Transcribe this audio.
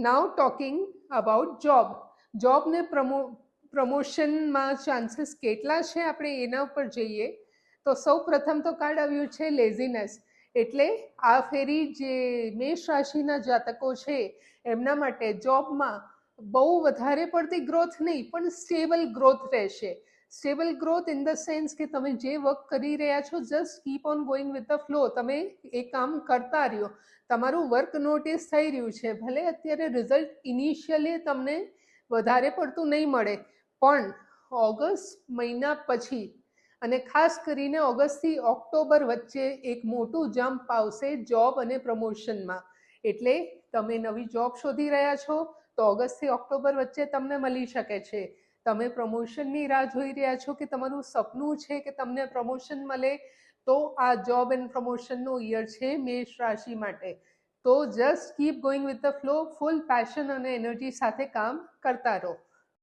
Now talking about જોબને પ્રમોશનમાં chances કેટલા છે આપણે એના ઉપર જઈએ તો સૌ પ્રથમ તો કાર્ડ આવ્યું છે લેઝીનેસ. એટલે આ ફેરી જે મેષ રાશિના જાતકો છે એમના માટે જોબમાં બહુ વધારે પડતી ગ્રોથ નહીં પણ સ્ટેબલ ગ્રોથ રહેશે. Stable growth in the sense કે તમે જે વર્ક કરી રહ્યા છો just keep on going with the flow. તમે એ કામ કરતા રહ્યો, તમારું વર્ક નોટિસ થઈ રહ્યું છે. ભલે અત્યારે રિઝલ્ટ ઇનિશિયલી તમને વધારે પડતું નહીં મળે પણ ઓગસ્ટ મહિના પછી અને ખાસ કરીને ઓગસ્ટથી ઓક્ટોબર વચ્ચે એક મોટું જમ્પ આવશે જોબ અને પ્રમોશનમાં. એટલે તમે નવી જોબ શોધી રહ્યા છો તો ઓગસ્ટથી ઓક્ટોબર વચ્ચે તમને મળી શકે છે. તમે પ્રમોશનની રાહ જોઈ રહ્યા છો કે તમારું સપનું છે કે તમને પ્રમોશન મળે તો આ જોબ એન્ડ પ્રમોશનનો યર છે મેષ રાશિ માટે. તો just keep going with the flow, full passion અને એનર્જી સાથે કામ કરતા રહો.